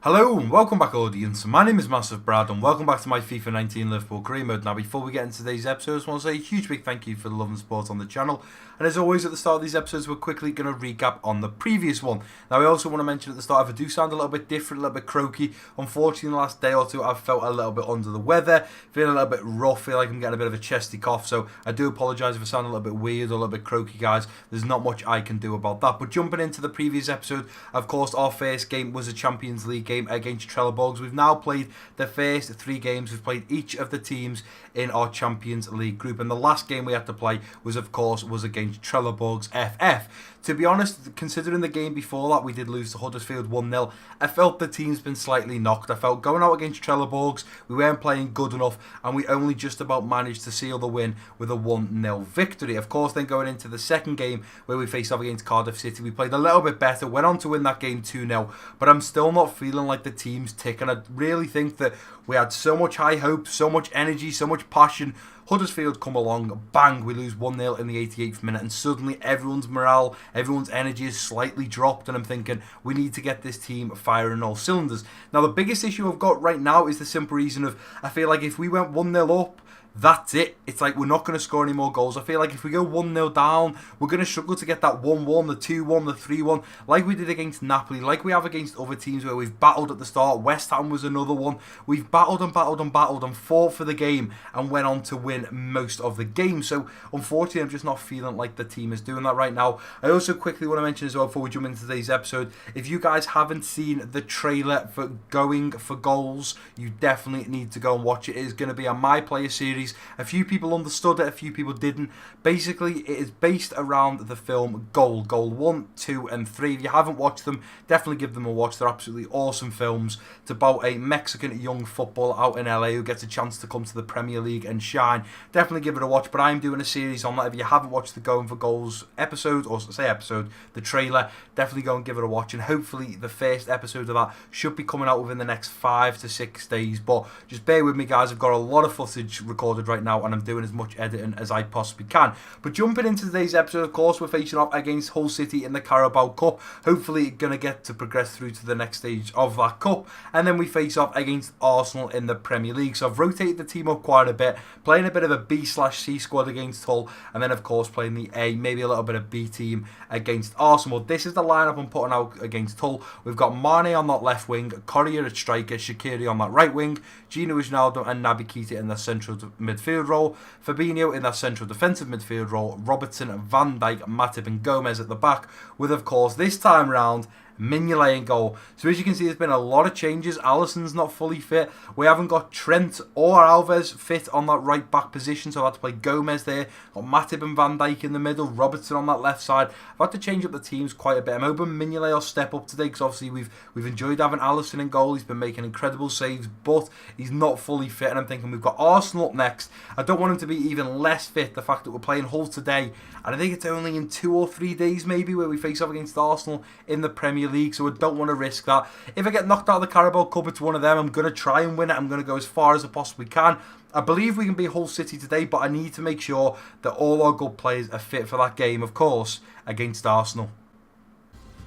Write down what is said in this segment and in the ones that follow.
Hello and welcome back, audience. My name is MassiveBrad and welcome back to my FIFA 19 Liverpool career mode. Now, before we get into today's episode, I just want to say a huge big thank you for the love and support on the channel. And as always, at the start of these episodes, we're quickly going to recap on the previous one. Now, I also want to mention at the start, if I do sound a little bit different, a little bit croaky, unfortunately, in the last day or two, I've felt a little bit under the weather, feeling a little bit rough, feel like I'm getting a bit of a chesty cough. So I do apologise if I sound a little bit weird or a little bit croaky, guys. There's not much I can do about that. But jumping into the previous episode, of course, our first game was a Champions League game against Trelleborg. We've now played the first 3 games. We've played each of the teams in our Champions League group, and the last game we had to play was against Trelleborg's FF. To be honest, considering the game before that we did lose to Huddersfield 1-0, I felt the team's been slightly knocked. I felt going out against Trelleborg's, we weren't playing good enough, and we only just about managed to seal the win with a 1-0 victory. Of course, then going into the second game where we faced off against Cardiff City, we played a little bit better, went on to win that game 2-0, but I'm still not feeling like the team's ticking. I really think that we had so much high hope, so much energy, so much passion. Huddersfield come along, bang, we lose 1-0 in the 88th minute, and suddenly everyone's morale, everyone's energy is slightly dropped, and I'm thinking we need to get this team firing all cylinders. Now, the biggest issue I've got right now is the simple reason of, I feel like if we went 1-0 up, that's it. It's like we're not going to score any more goals. I feel like if we go 1-0 down, we're going to struggle to get that 1-1, the 2-1, the 3-1, like we did against Napoli, like we have against other teams where we've battled at the start. West Ham was another one. We've battled and battled and battled and fought for the game and went on to win most of the game. So, unfortunately, I'm just not feeling like the team is doing that right now. I also quickly want to mention as well, before we jump into today's episode, if you guys haven't seen the trailer for Going for Goals, you definitely need to go and watch it. It is going to be a My Player series. A few people understood it, a few people didn't. Basically, it is based around the film Goal 1, 2 and 3. If you haven't watched them, definitely give them a watch. They're absolutely awesome films. It's about a Mexican young footballer out in LA who gets a chance to come to the Premier League and shine. Definitely give it a watch, but I'm doing a series on that. If you haven't watched the Going for Goals episode, or say episode, the trailer, definitely go and give it a watch, and hopefully the first episode of that should be coming out within the next 5 to 6 days. But just bear with me, guys. I've got a lot of footage recorded right now, and I'm doing as much editing as I possibly can. But jumping into today's episode, of course, we're facing off against Hull City in the Carabao Cup. Hopefully going to get to progress through to the next stage of that cup, and then we face off against Arsenal in the Premier League. So I've rotated the team up quite a bit, playing a bit of a B/C squad against Hull, and then of course playing the A, maybe a little bit of B team against Arsenal. This is the lineup I'm putting out against Hull. We've got Mane on that left wing, Correa at striker, Shaqiri on that right wing, Gino Wijnaldum and Naby Keita in the central midfield role, Fabinho in that central defensive midfield role, Robertson, Van Dijk, Matip and Gomez at the back, with of course this time round Mignolet in goal. So as you can see, there's been a lot of changes. Alisson's not fully fit. We haven't got Trent or Alves fit on that right back position, so I've had to play Gomez there. Got Matip and Van Dijk in the middle, Robertson on that left side. I've had to change up the teams quite a bit. I'm hoping Mignolet will step up today, because obviously we've enjoyed having Alisson in goal. He's been making incredible saves, but he's not fully fit, and I'm thinking we've got Arsenal up next. I don't want him to be even less fit. The fact that we're playing Hull today, and I think it's only in 2 or 3 days maybe where we face off against Arsenal in the Premier League, so I don't want to risk that. If I get knocked out of the Carabao Cup, it's one of them. I'm going to try and win it. I'm going to go as far as I possibly can. I believe we can beat Hull City today, but I need to make sure that all our good players are fit for that game, of course, against Arsenal.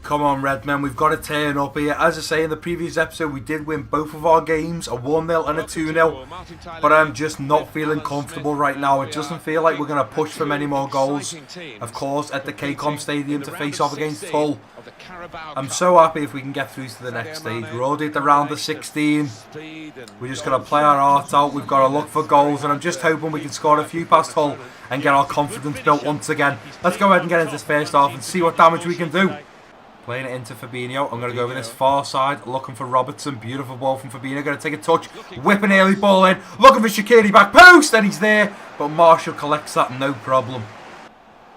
Come on, Redmen, we've got to turn up here. As I say in the previous episode, we did win both of our games, a 1-0 and a 2-0, but I'm just not feeling comfortable right now. It doesn't feel like we're going to push for many more goals. Of course, at the KCOM Stadium to face off against Hull. I'm so happy if we can get through to the next stage. We're already at the round of 16. We're just going to play our hearts out. We've got to look for goals, and I'm just hoping we can score a few past Hull and get our confidence built once again. Let's go ahead and get into this first half and see what damage we can do. Playing it into Fabinho. I'm going to go over this far side, looking for Robertson. Beautiful ball from Fabinho. Going to take a touch, whip an early ball in, looking for Shaqiri back post, and he's there. But Marshall collects that, no problem.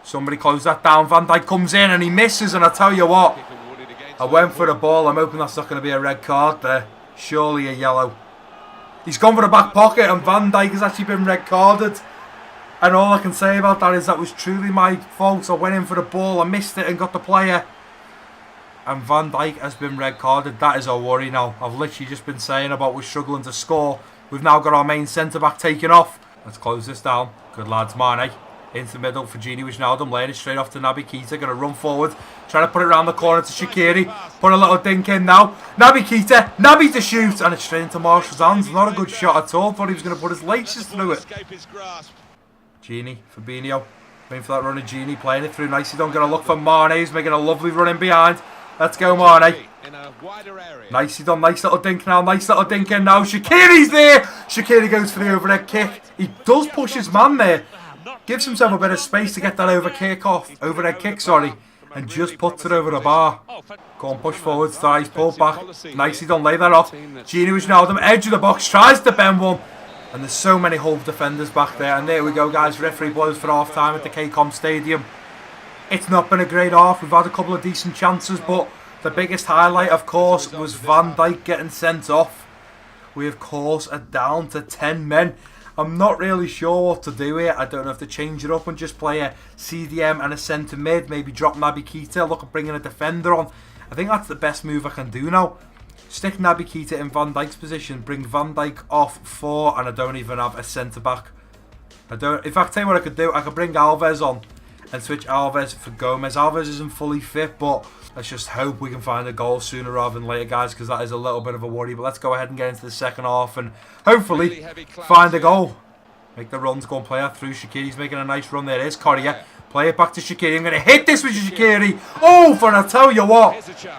Somebody close that down. Van Dijk comes in and he misses, and I tell you what, I went for the ball. I'm hoping that's not going to be a red card there. Surely a yellow. He's gone for the back pocket, and Van Dijk has actually been red carded. And all I can say about that is that was truly my fault. I went in for the ball, I missed it and got the player. And Van Dijk has been red carded. That is our worry now. I've literally just been saying about we're struggling to score. We've now got our main centre back taken off. Let's close this down. Good lads, Mane. Into the middle for Gini Wijnaldum, laying it straight off to Naby Keita. Going to run forward, trying to put it around the corner to Shaqiri. Put a little dink in now. Naby Keita, Naby to shoot, and it's straight into Marshall's hands. Not a good shot at all. Thought he was going to put his laces through it. Gini, Fabinho, waiting for that run of Gini, playing it through nicely. Don't going to look for Mane. He's making a lovely run in behind. Let's go, Mane. Nicely done, nice little dink now, nice little dink in now. Shaqiri's there. Shaqiri goes for the overhead kick. He does push his man there. Gives himself a bit of space to get that overhead kick, sorry, and just puts it over the bar. Go on, push forward, thighs, pull back. Nicely done, lay that off. Gini Wijnaldum, edge of the box, tries to bend one. And there's so many Hull defenders back there. And there we go, guys, referee blows for half time at the KCOM Stadium. It's not been a great half. We've had a couple of decent chances, but the biggest highlight, of course, was Van Dijk getting sent off. We, of course, are down to 10 men. I'm not really sure what to do here. I don't know if to change it up and just play a CDM and a centre mid. Maybe drop Naby Keita, look at bringing a defender on. I think that's the best move I can do now. Stick Naby Keita in Van Dijk's position, bring Van Dijk off 4, and I don't even have a centre back. In fact, I'll tell you what I could do. I could bring Alves on and switch Alves for Gomez. Alves isn't fully fit, but let's just hope we can find a goal sooner rather than later, guys, because that is a little bit of a worry. But let's go ahead and get into the second half and hopefully find a goal. Make the runs, go and play that through. Shaqiri's making a nice run. There it is, Correa. Play it back to Shaqiri. I'm going to hit this with Shaqiri. Oh, for I tell you what,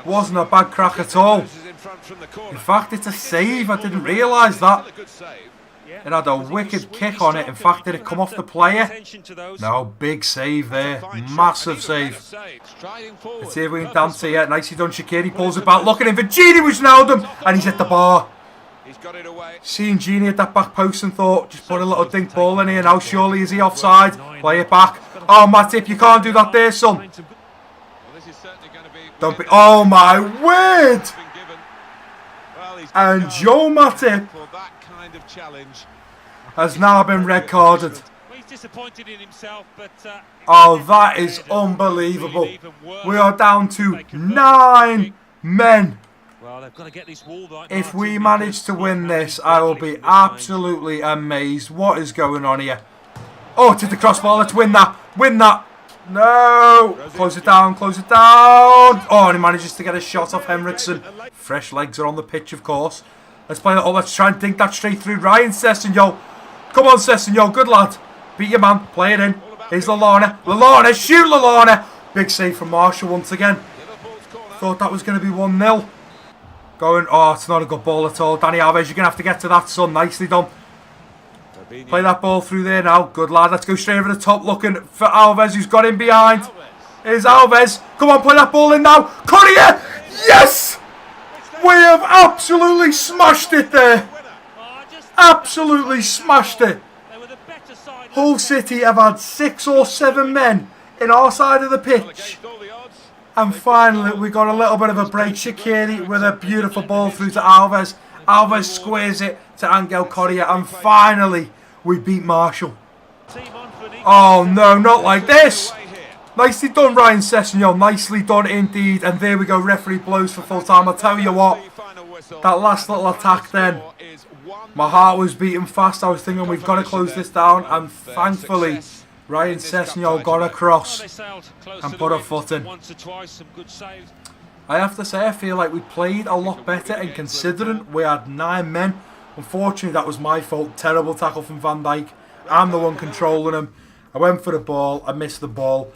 wasn't a bad crack at all. In fact, it's a save. I didn't realise that. It had a wicked kick on it. In fact, did it come off the player? No, big save there. Massive save. Let's see if we can dance here. Nicely done, Shaqiri pulls it back. Looking in for Gini Wijnaldum, and he's hit the bar. Seeing Gini at that back post and thought, just put a little dink ball in here now. Surely is he offside? Play it back. Oh, Matip, you can't do that there, son. Don't be. Oh my word! And Joe Matip has now been red carded. Oh, that is unbelievable. We are down to 9 men. If we manage to win this, I will be absolutely amazed. What is going on here? Oh, to the crossbar. Let's win that. Win that. No. Close it down. Close it down. Oh, and he manages to get a shot off Henriksen. Fresh legs are on the pitch, of course. Let's play that. Oh, let's try and dink that straight through. Ryan Sessegnon. Come on, Sessegnon. Good lad. Beat your man. Play it in. Here's Lallana. Lallana. Shoot, Lallana. Big save from Marshall once again. Thought that was going to be 1-0. Going. Oh, it's not a good ball at all. Danny Alves, you're going to have to get to that, son. Nicely done. Play that ball through there now. Good lad. Let's go straight over the top looking for Alves, who's got in behind. Here's Alves. Come on, play that ball in now. Correa. Yes! We have absolutely smashed it there. Absolutely smashed it. Hull City have had 6 or 7 men in our side of the pitch. And finally, we got a little bit of a break. Shaqiri with a beautiful ball through to Alves. Alves squares it to Angel Correa. And finally, we beat Marshall. Oh no, not like this. Nicely done, Ryan Sessegnon. Nicely done indeed. And there we go, referee blows for full time. I'll tell you what, that last little attack then, my heart was beating fast. I was thinking we've got to close this down. And thankfully, Ryan Sessegnon got across and put a foot in. I have to say, I feel like we played a lot better, and considering we had 9 men, unfortunately that was my fault. Terrible tackle from Van Dijk. I'm the one controlling him. I went for the ball, I missed the ball.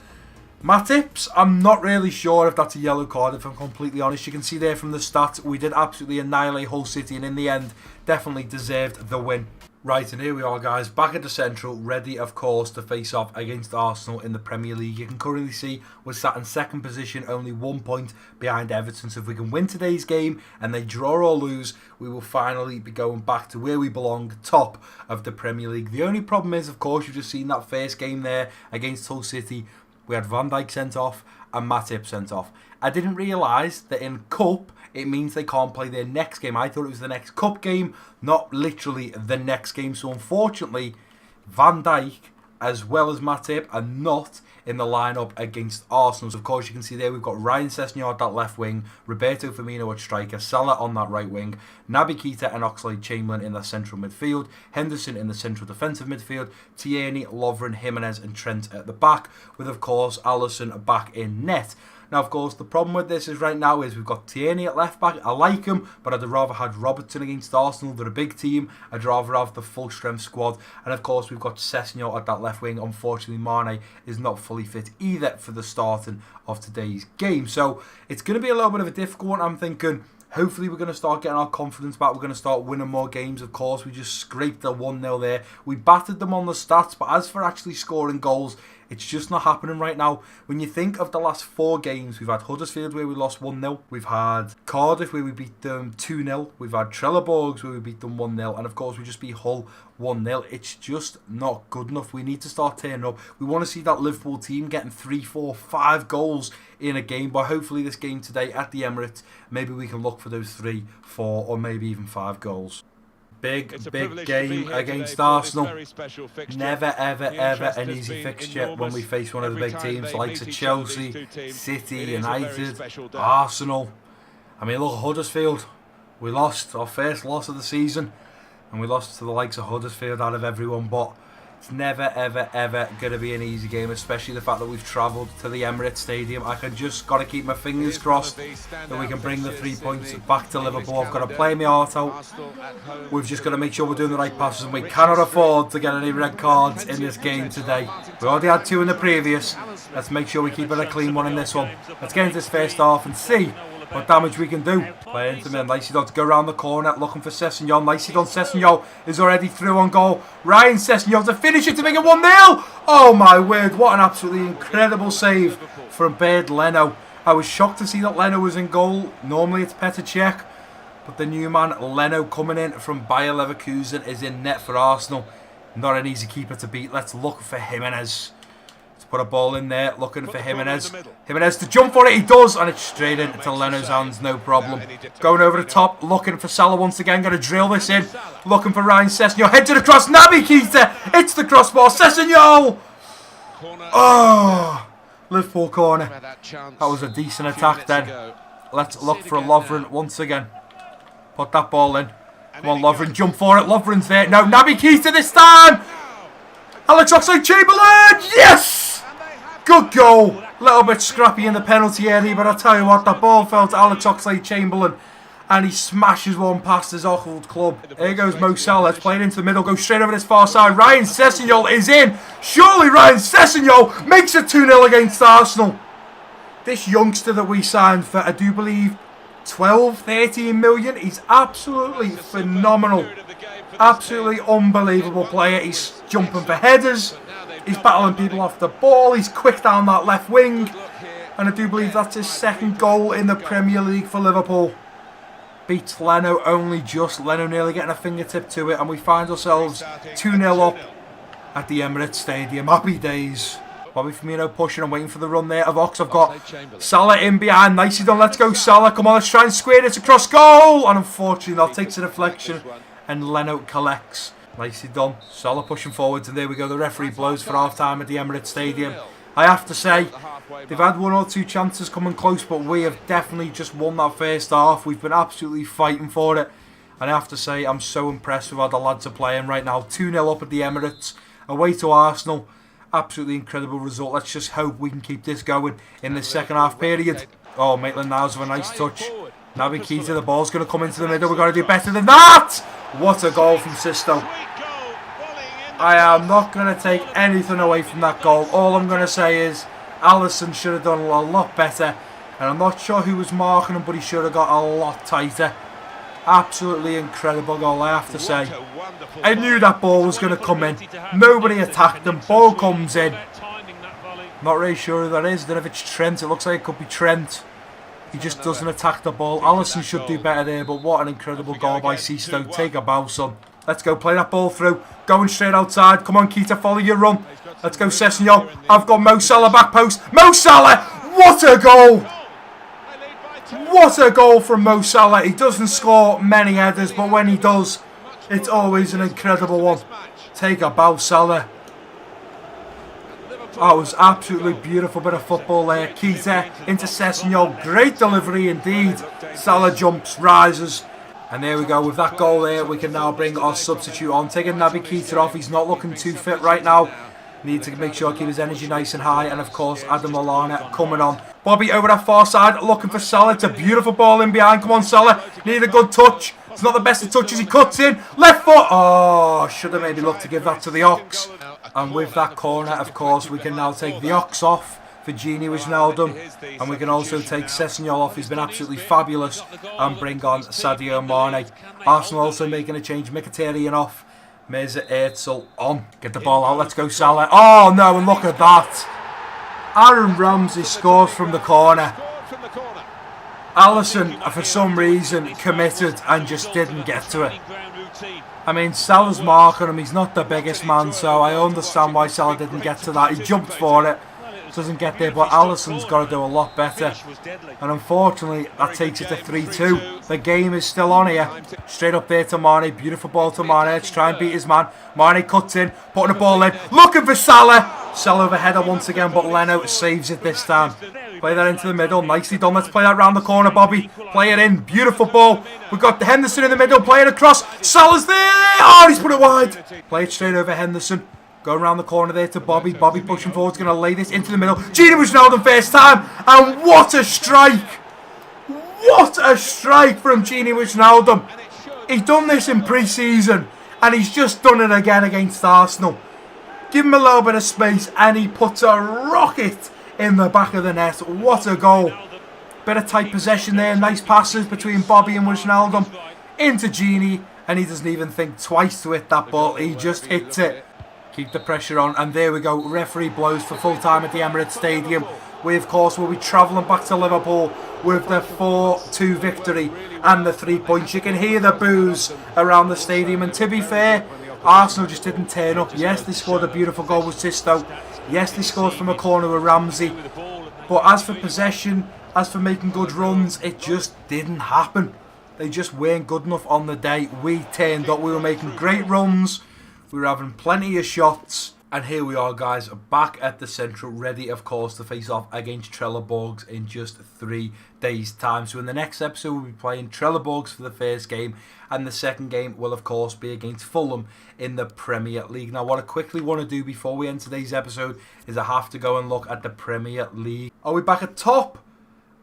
Matip's, I'm not really sure if that's a yellow card, if I'm completely honest. You can see there from the stats, we did absolutely annihilate Hull City, and in the end, definitely deserved the win. Right, and here we are, guys, back at the Central, ready, of course, to face off against Arsenal in the Premier League. You can currently see we're sat in second position, only 1 point behind Everton. So if we can win today's game and they draw or lose, we will finally be going back to where we belong, top of the Premier League. The only problem is, of course, you've just seen that first game there against Hull City. We had Van Dijk sent off and Matip sent off. I didn't realise that in Cup, it means they can't play their next game. I thought it was the next Cup game, not literally the next game. So unfortunately, Van Dijk as well as Matip are not in the lineup against Arsenal. So of course you can see there we've got Ryan Sessegnon at that left wing, Roberto Firmino at striker, Salah on that right wing, Naby Keita and Oxlade-Chamberlain in the central midfield, Henderson in the central defensive midfield, Tierney, Lovren, Jimenez and Trent at the back, with of course Alisson back in net. Now, of course, the problem with this is right now is we've got Tierney at left back. I like him, but I'd rather have Robertson against Arsenal. They're a big team. I'd rather have the full strength squad. And of course, we've got Sessegnon at that left wing. Unfortunately, Mane is not fully fit either for the starting of today's game. So it's going to be a little bit of a difficult one. I'm thinking, hopefully we're going to start getting our confidence back. We're going to start winning more games. Of course, we just scraped the 1-0 there. We battered them on the stats, but as for actually scoring goals, it's just not happening right now. When you think of the last 4 games, we've had Huddersfield where we lost 1-0. We've had Cardiff where we beat them 2-0. We've had Trelleborg where we beat them 1-0. And of course, we just beat Hull 1-0. It's just not good enough. We need to start turning up. We want to see that Liverpool team getting 3, 4, 5 goals in a game. But hopefully this game today at the Emirates, maybe we can look for those 3, 4 or maybe even 5 goals. Big game against Arsenal. Never, ever, ever an easy fixture when we face one of the big teams, the likes of Chelsea, City, United, Arsenal. I mean, look at Huddersfield. We lost our first loss of the season, and we lost to the likes of Huddersfield out of everyone, but it's never, ever, ever going to be an easy game, especially the fact that we've travelled to the Emirates Stadium. I can just got to keep my fingers crossed that we can bring the 3 points back to Liverpool. I've got to play my heart out. We've just got to make sure we're doing the right passes, and we cannot afford to get any red cards in this game today. We already had 2 in the previous. Let's make sure we keep it a clean one in this one. Let's get into this first half and see what damage we can do. Play into him. Nicely done to go around the corner, looking for Sessegnon. Nicely done. Sessegnon is already through on goal. Ryan Sessegnon to finish it to make it 1-0. Oh my word, what an absolutely incredible save from Bird Leno. I was shocked to see that Leno was in goal. Normally it's Petr Cech, but the new man Leno coming in from Bayer Leverkusen is in net for Arsenal. Not an easy keeper to beat. Let's look for Jimenez. Put a ball in there, looking for Jimenez. Jimenez to jump for it, he does, and it's straight into Leno's hands, no problem. Going over the top, looking for Salah once again, going to drill this in. Looking for Ryan Sessegnon, head to the cross, Naby Keita, it's the crossbar, Sessegnon! Oh, Liverpool corner. That was a decent attack then. Let's look for Lovren once again. Put that ball in. Come on, Lovren, jump for it, Lovren's there. No, Naby Keita this time! Alex Oxlade-Chamberlain, yes! Good goal. A little bit scrappy in the penalty area, but I'll tell you what, that ball fell to Alex Oxlade-Chamberlain and he smashes one past his old club. Here goes Mo Salah, it's played into the middle, goes straight over this far side. Ryan Sessegnon is in. Surely Ryan Sessegnon makes it 2-0 against Arsenal. This youngster that we signed for, I do believe, 12, 13 million. He's absolutely phenomenal. Absolutely unbelievable player. He's jumping for headers. He's battling people off the ball. He's quick down that left wing. And I do believe that's his 2nd goal in the Premier League for Liverpool. Beats Leno only just. Leno nearly getting a fingertip to it. And we find ourselves 2-0 up at the Emirates Stadium. Happy days. Bobby Firmino pushing and waiting for the run there of Ox. I've got Salah in behind. Nicely done. Let's go Salah. Come on, let's try and square this across goal. And unfortunately that takes a deflection. And Leno collects. Nicely done. Salah pushing forwards, and there we go. The referee blows for half time at the Emirates Stadium. I have to say, they've had 1 or 2 chances coming close, but we have definitely just won that first half. We've been absolutely fighting for it. And I have to say, I'm so impressed with how the lads are playing right now. 2-0 up at the Emirates, away to Arsenal. Absolutely incredible result. Let's just hope we can keep this going in the second half period. Oh, Maitland-Niles with a nice touch. Naby Keita, the ball's going to come into the middle. We've got to do better than that. What a goal from Sisto. I am not going to take anything away from that goal. All I'm going to say is Alisson should have done a lot better. And I'm not sure who was marking him, but he should have got a lot tighter. Absolutely incredible goal, I have to say. I knew that ball was going to come in. Nobody attacked him. Ball comes in. Not really sure who that is. I don't know if it's Trent. It looks like it could be Trent. He just doesn't attack the ball. Alisson should do better there, but what an incredible goal by Sisto. Take a bow, son. Let's go, play that ball through. Going straight outside. Come on, Keita, follow your run. Let's go, Sessegnon. I've got Mo Salah back post. Mo Salah! What a goal! What a goal from Mo Salah. He doesn't score many headers, but when he does, it's always an incredible one. Take a bow, Salah. Oh, it was absolutely beautiful bit of football there. Keita into Sessegnon. Great delivery indeed. Salah jumps, rises. And there we go. With that goal there, we can now bring our substitute on. Taking Naby Keita off. He's not looking too fit right now. Need to make sure I keep his energy nice and high. And of course, Adam Lallana coming on. Bobby over that far side, looking for Salah. It's a beautiful ball in behind. Come on, Salah. Need a good touch. It's not the best of touches. He cuts in. Left foot. Oh, should have maybe looked to give that to the Ox. And with that corner, of course, we can now take the Ox off for Gini Wijnaldum. And we can also take Sessegnon off. He's been absolutely fabulous. And bring on Sadio Mane. Arsenal also making a change. Mkhitaryan off. Mirza Özil on. Get the ball out. Let's go, Salah. Oh, no, and look at that. Aaron Ramsey scores from the corner. Alisson, for some reason, committed and just didn't get to it. I mean, Salah's marking him. He's not the biggest man, so I understand why Salah didn't get to that. He jumped for it. Doesn't get there, but Alisson's got to do a lot better. And unfortunately, that takes it to 3-2. The game is still on here. Straight up there to Mane. Beautiful ball to Mane. Let's try and beat his man. Mane cuts in, putting the ball in. Looking for Salah. Salah overheader once again, but Leno saves it this time. Play that into the middle. Nicely done. Let's play that round the corner, Bobby. Play it in. Beautiful ball. We've got Henderson in the middle. Play it across. Salah's there. Oh, he's put it wide. Play it straight over Henderson. Going around the corner there to Bobby. Bobby pushing forward. Going to lay this into the middle. Gini Wijnaldum first time. And what a strike. What a strike from Gini Wijnaldum. He's done this in pre-season. And he's just done it again against Arsenal. Give him a little bit of space. And he puts a rocket in the back of the net. What a goal. Bit of tight possession there. Nice passes between Bobby and Wijnaldum. Into Gini. And he doesn't even think twice to hit that ball. He just hits it. Keep the pressure on, and there we go. Referee blows for full time at the Emirates Stadium. We, of course, will be travelling back to Liverpool with the 4-2 victory and the 3 points. You can hear the boos around the stadium, and to be fair, Arsenal just didn't turn up. Yes, they scored a beautiful goal with Sisto. Yes, they scored from a corner with Ramsey. But as for possession, as for making good runs, it just didn't happen. They just weren't good enough on the day. We turned up. We were making great runs. We were having plenty of shots. And here we are, guys, back at the Central, ready, of course, to face off against Trelleborgs in just 3 days' time. So in the next episode, we'll be playing Trelleborgs for the first game. And the second game will, of course, be against Fulham in the Premier League. Now, what I quickly want to do before we end today's episode is I have to go and look at the Premier League. Are we back at top?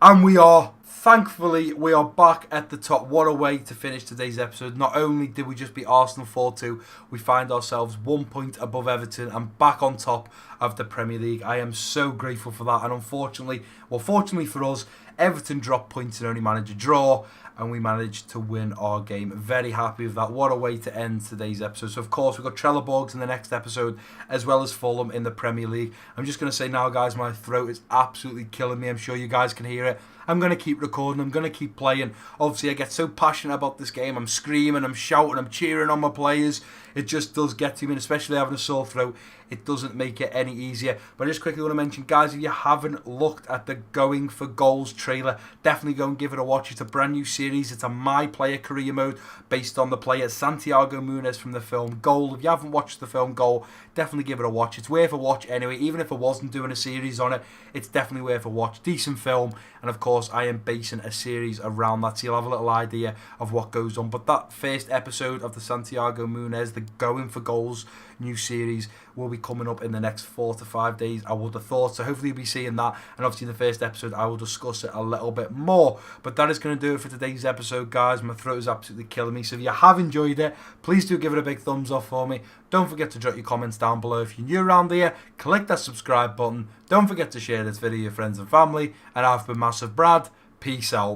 And we are. Thankfully, we are back at the top. What a way to finish today's episode. Not only did we just beat Arsenal 4-2, we find ourselves 1 point above Everton and back on top of the Premier League. I am so grateful for that. And unfortunately, well, fortunately for us, Everton dropped points and only managed a draw. And we managed to win our game. Very happy with that. What a way to end today's episode. So, of course, we've got Trelleborgs in the next episode, as well as Fulham in the Premier League. I'm just going to say now, guys, my throat is absolutely killing me. I'm sure you guys can hear it. I'm going to keep recording. I'm going to keep playing. Obviously, I get so passionate about this game. I'm screaming, I'm shouting, I'm cheering on my players. It just does get to me, and especially having a sore throat, it doesn't make it any easier. But I just quickly want to mention, guys, if you haven't looked at the Going for Goals trailer, definitely go and give it a watch. It's a brand new series. It's a My Player career mode based on the player Santiago Munez from the film Goal. If you haven't watched the film Goal, definitely give it a watch. It's worth a watch anyway. Even if I wasn't doing a series on it, it's definitely worth a watch. Decent film, and of course, I am basing a series around that, so you'll have a little idea of what goes on. But that first episode of the Santiago Munez, the Going for Goals new series, will be coming up in the next 4 to 5 days, I would have thought. So hopefully you'll be seeing that, and obviously in the first episode I will discuss it a little bit more. But that is going to do it for today's episode, guys. My throat is absolutely killing me, so if you have enjoyed it, please do give it a big thumbs up for me. Don't forget to drop your comments down below. If you're new around here, click that subscribe button. Don't forget to share this video with your friends and family, and I've been Massive Brad. Peace out.